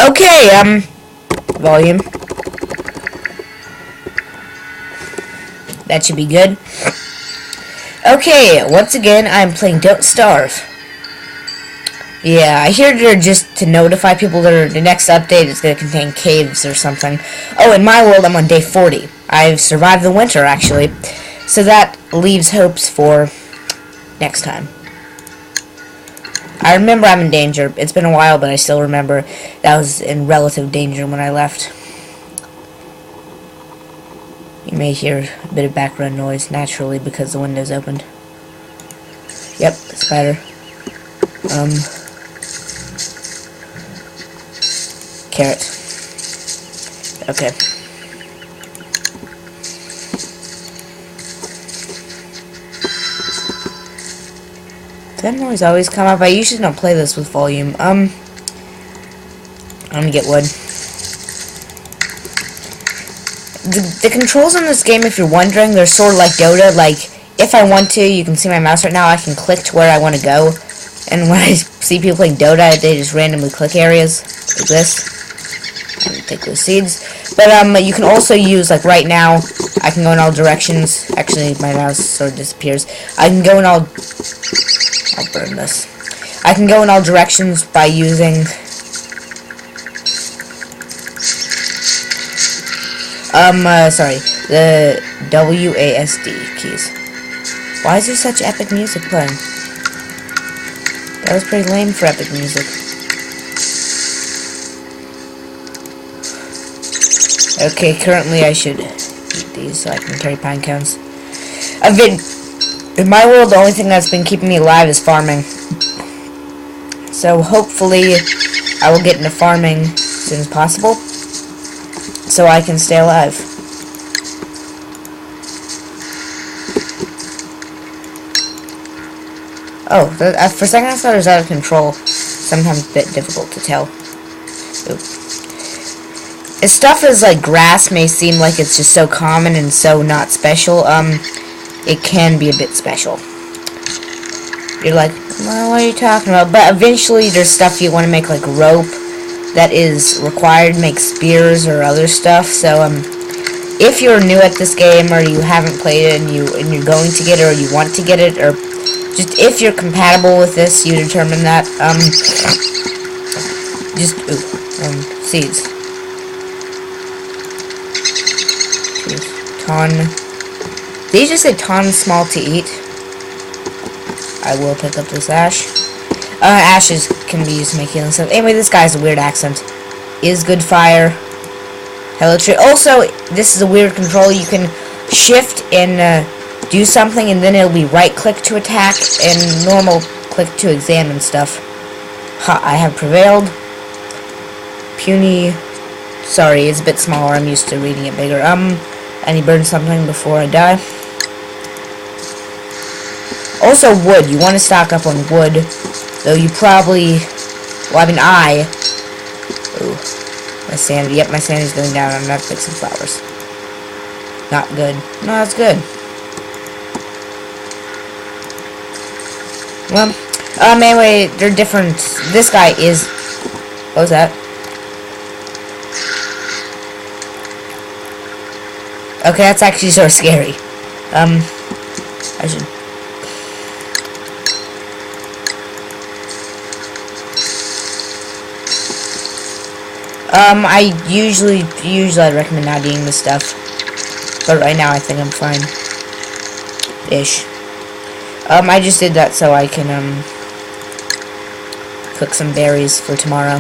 Okay, volume. That should be good. Okay, once again, I'm playing Don't Starve. Yeah, I hear they're just to notify people that the next update is going to contain caves or something. Oh, in my world, I'm on day 40. I've survived the winter, actually. So that leaves hopes for next time. I remember I'm in danger. It's been a while, but I still remember that I was in relative danger when I left. You may hear a bit of background noise, naturally, because the window's opened. Yep, spider. Carrot. Okay. That noise always come up. I usually don't play this with volume. I'm gonna get wood. The controls in this game, if you're wondering, they're sort of like Dota. Like, if I want to, you can see my mouse right now, I can click to where I want to go. And when I see people playing Dota, they just randomly click areas, like this. And take those seeds. But, you can also use, like, right now, I can go in all directions. Actually, my mouse sort of disappears. I can go in all... I'll burn this. I can go in all directions by using... sorry, the WASD keys. Why is there such epic music playing? That was pretty lame for epic music. Okay, currently I should eat these so I can carry pine cones. In my world, the only thing that's been keeping me alive is farming. So hopefully I will get into farming as soon as possible, so I can stay alive. Oh, for a second I thought it was out of control. Sometimes a bit difficult to tell. Oop. As stuff as like grass may seem like it's just so common and so not special, it can be a bit special. You're like, well, what are you talking about? But eventually there's stuff you want to make, like rope, that is required to make spears or other stuff. So if you're new at this game or you haven't played it and you're going to get it or you want to get it, or just if you're compatible with this, you determine that. Seeds. Ton. Did you just say ton small to eat? I will pick up this ash. Ashes can be used to make healing stuff. Anyway, this guy has a weird accent. Is good fire. Hello tree. Also, this is a weird control. You can shift and do something, and then it'll be right click to attack and normal click to examine stuff. Ha! I have prevailed. Puny. Sorry, it's a bit smaller. I'm used to reading it bigger. I need to burn something before I die. Also, wood. You want to stock up on wood. Though you probably... Well, I mean, Ooh. My sanity. Yep, my sanity's going down. I'm gonna have to pick some flowers. Not good. No, that's good. Well, anyway, they're different. This guy is... What was that? Okay, that's actually sort of scary. I should... I usually I'd recommend not eating this stuff. But right now I think I'm fine. Ish. I just did that so I can, cook some berries for tomorrow.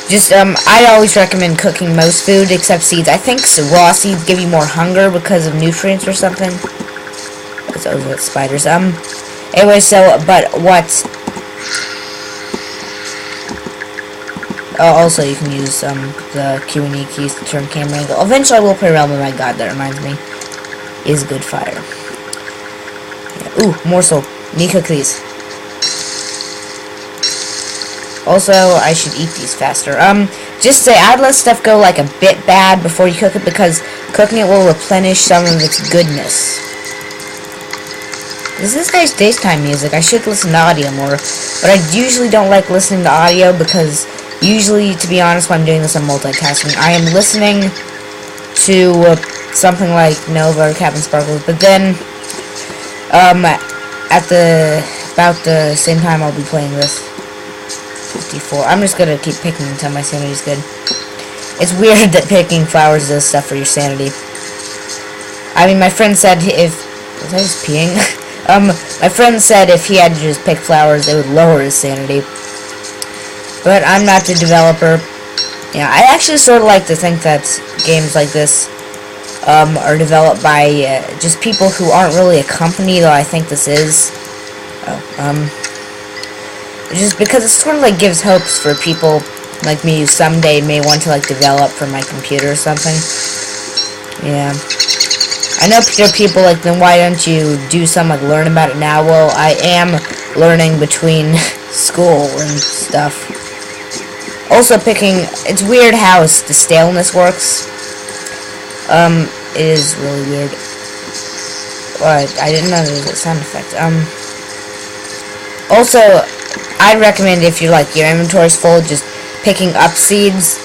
Just, I always recommend cooking most food except seeds. I think raw seeds give you more hunger because of nutrients or something. Those spiders. Anyway, so, but what... also, you can use, the Q&E keys to turn camera angle. Eventually, I will play Realm of My God, that reminds me. Is good fire. Yeah. Ooh, morsel. Need cook these. Also, I should eat these faster. Just say, I'd let stuff go, like, a bit bad before you cook it, because cooking it will replenish some of its goodness. This is nice daytime music. I should listen to audio more, but I usually don't like listening to audio because Usually, to be honest, when I'm doing this, I'm multitasking. I am listening to something like Nova or Captain Sparkles, but then, about the same time I'll be playing this. 54. I'm just gonna keep picking until my sanity's good. It's weird that picking flowers does stuff for your sanity. I mean, my friend said was I just peeing? My friend said if he had to just pick flowers, it would lower his sanity. But I'm not the developer. Yeah, I actually sort of like to think that games like this are developed by just people who aren't really a company, though I think this is. Just because it sort of like gives hopes for people like me who someday may want to like develop for my computer or something. Yeah. I know there are people like, then why don't you do something like learn about it now? Well, I am learning between school and stuff. Also picking, it's weird how the staleness works. It is really weird. What? I didn't know there was a sound effect. Also, I recommend if you're like, your inventory's full, just picking up seeds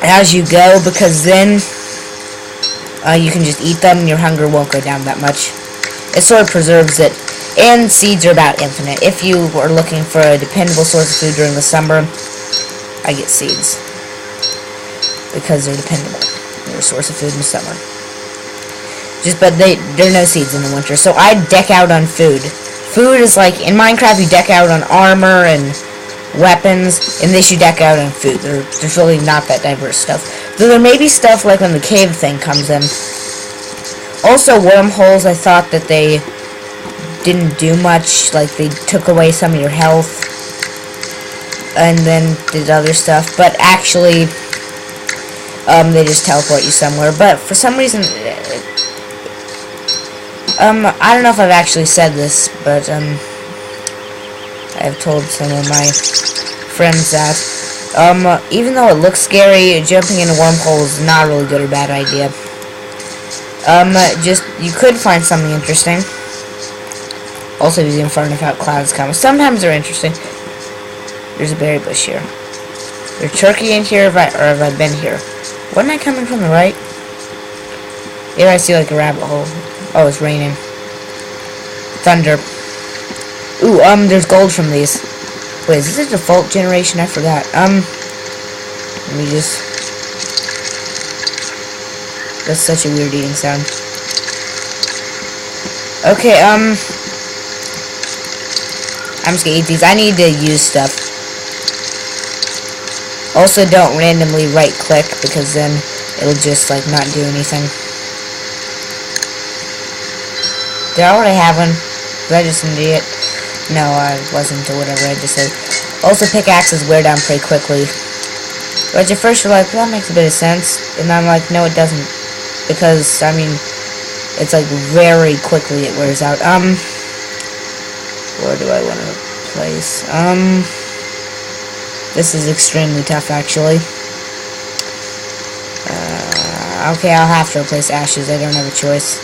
as you go, because then you can just eat them and your hunger won't go down that much. It sort of preserves it. And seeds are about infinite. If you are looking for a dependable source of food during the summer, I get seeds. Because they're dependable. They're a source of food in the summer. But there are no seeds in the winter. So I deck out on food. Food is like, in Minecraft you deck out on armor and weapons, and this you deck out on food. There's really not that diverse stuff. Though there may be stuff like when the cave thing comes in. Also, wormholes, I thought that they didn't do much. Like, they took away some of your health and then did other stuff. But actually, they just teleport you somewhere. But for some reason, I don't know if I've actually said this, but I've told some of my friends that even though it looks scary, jumping into wormholes is not a really good or bad idea. Just, you could find something interesting. Also, if you zoom far enough out, clouds come. Sometimes they're interesting. There's a berry bush here. There's turkey in here, or have I been here? Wasn't I coming from the right? Here I see like a rabbit hole. Oh, it's raining. Thunder. Ooh, there's gold from these. Wait, is this a default generation? I forgot. Let me just... That's such a weird eating sound. Okay, I'm just gonna eat these. I need to use stuff. Also, don't randomly right-click, because then it'll just, like, not do anything. Did I already have one? Was I just an idiot? No, I wasn't, or whatever I just said. Also, pickaxes wear down pretty quickly. But at first you're like, well, that makes a bit of sense. And I'm like, no, it doesn't. Because, I mean, it's like very quickly it wears out. Where do I want to place? This is extremely tough, actually. Okay, I'll have to replace ashes. I don't have a choice.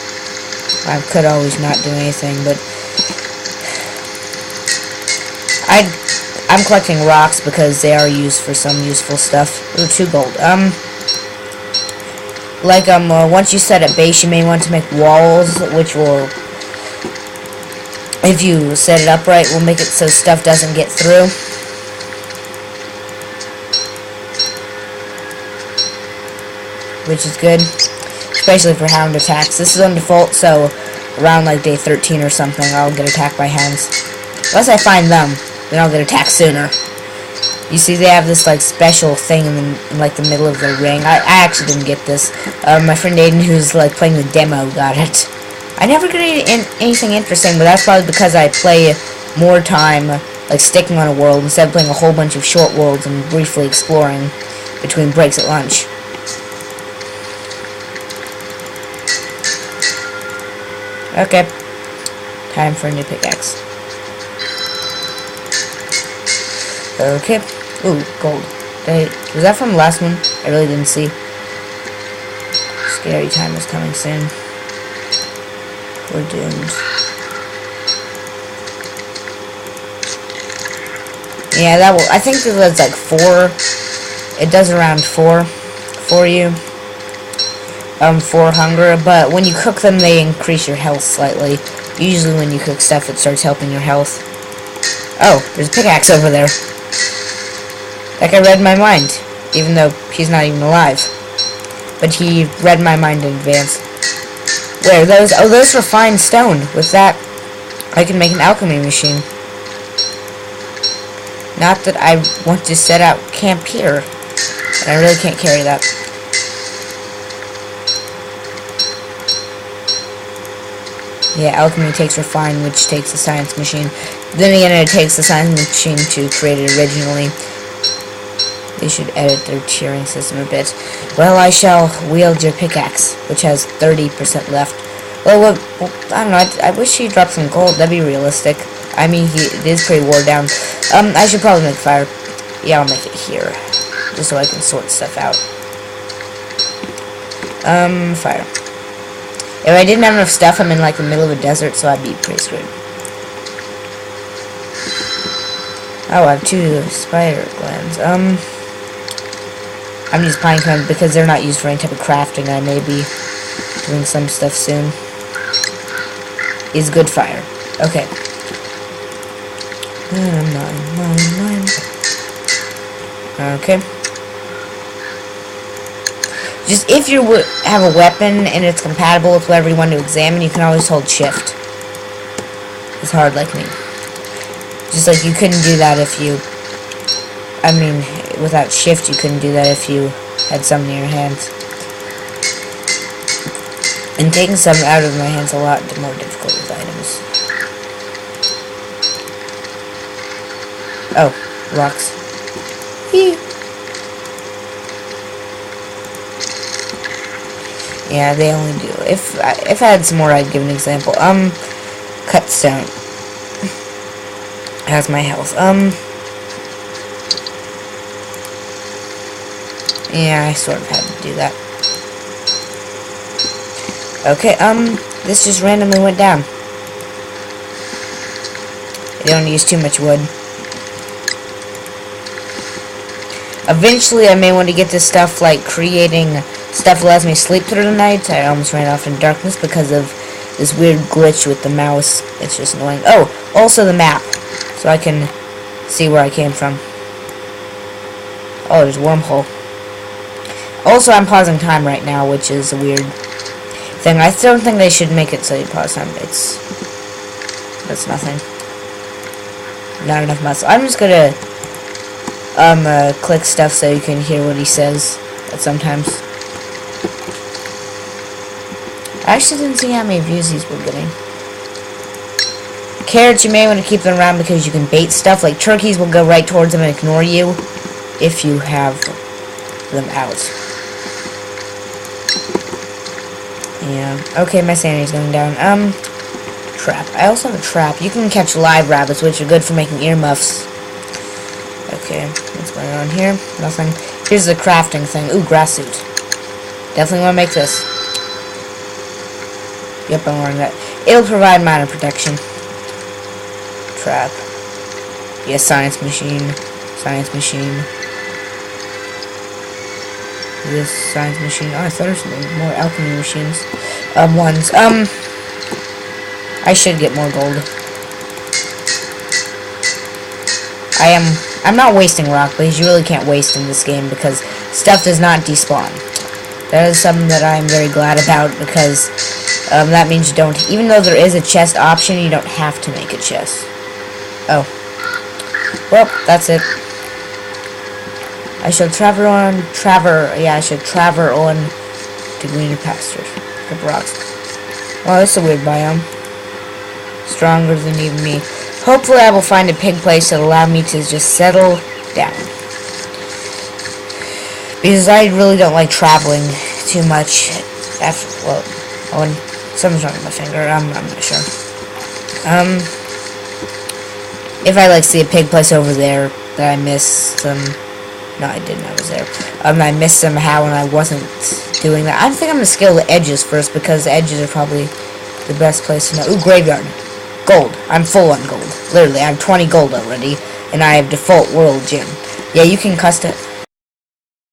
I could always not do anything, but I'm collecting rocks because they are used for some useful stuff. Ooh, 2 gold. Once you set a base, you may want to make walls, which will, if you set it up right, will make it so stuff doesn't get through. Which is good, especially for hound attacks. This is on default, so around like day 13 or something, I'll get attacked by hounds. Unless I find them, then I'll get attacked sooner. You see, they have this like special thing in like the middle of the ring. I actually didn't get this. My friend Aiden, who's like playing the demo, got it. I never get anything interesting, but that's probably because I play more time like sticking on a world instead of playing a whole bunch of short worlds and briefly exploring between breaks at lunch. Okay. Time for a new pickaxe. Okay. Ooh, gold. Was that from the last one? I really didn't see. Scary time is coming soon. We're doomed. Yeah, that will. I think that that's like 4. It does around 4 for you. For hunger, but when you cook them, they increase your health slightly. Usually when you cook stuff, it starts helping your health. Oh, there's a pickaxe over there. That guy read my mind, even though he's not even alive. But he read my mind in advance. Where are those? Oh, those are fine stone. With that, I can make an alchemy machine. Not that I want to set out camp here. And I really can't carry that. Yeah, alchemy takes refine, which takes a science machine. Then again, it takes the science machine to create it originally. They should edit their tiering system a bit. Well, I shall wield your pickaxe, which has 30% left. Well, I don't know, I wish he dropped some gold. That'd be realistic. I mean, it is pretty wore down. I should probably make fire. Yeah, I'll make it here. Just so I can sort stuff out. Fire. If I didn't have enough stuff, I'm in like the middle of a desert, so I'd be pretty screwed. Oh, I have 2 spider glands. I'm just pine cones because they're not used for any type of crafting. I may be doing some stuff soon. Is good fire. Okay. 9. Okay. Just if you have a weapon and it's compatible with whatever you want to examine, you can always hold shift. It's hard like me. Just like you couldn't do that if you... I mean, without shift you couldn't do that if you had some in your hands. And taking some out of my hands a lot more difficult with items. Oh, rocks. Eee. Yeah, they only do. If I had some more, I'd give an example. Cut stone. How's my health? Yeah, I sort of had to do that. Okay, this just randomly went down. I don't use too much wood. Eventually, I may want to get this stuff, like creating stuff that allows me to sleep through the night. I almost ran off in darkness because of this weird glitch with the mouse. It's just annoying. Oh, also the map, so I can see where I came from. Oh, there's a wormhole. Also, I'm pausing time right now, which is a weird thing. I don't think they should make it so you pause time. That's nothing. Not enough muscle. I'm just gonna click stuff so you can hear what he says sometimes. I actually didn't see how many views these were getting. Carrots, you may want to keep them around because you can bait stuff. Like turkeys will go right towards them and ignore you if you have them out. Yeah. Okay, my sanity's going down. Trap. I also have a trap. You can catch live rabbits, which are good for making earmuffs. Okay, what's going on here? Nothing. Here's the crafting thing. Ooh, grass suit. Definitely want to make this. Yep, I'm wearing that. It'll provide minor protection. Trap. Yes, science machine. Science machine. This science machine. Oh, I thought there was more alchemy machines. Ones. I should get more gold. I'm not wasting rock, because you really can't waste in this game, because stuff does not despawn. That is something that I'm very glad about, because that means you don't, even though there is a chest option, you don't have to make a chest. Oh. Well, that's it. I shall travel on to greener pastures. The rocks. Well, this is a weird biome. Stronger than even me. Hopefully I will find a pig place that'll allow me to just settle down. Because I really don't like traveling too much after, well, when something's wrong with my finger, I'm not sure. If I, like, see a pig place over there that I missed some, no, I didn't, I was there. I missed somehow and I wasn't doing that. I think I'm gonna scale the edges first, because the edges are probably the best place to know. Ooh, graveyard. Gold. I'm full on gold. Literally, I have 20 gold already. and I have default world gym. Yeah, you can custom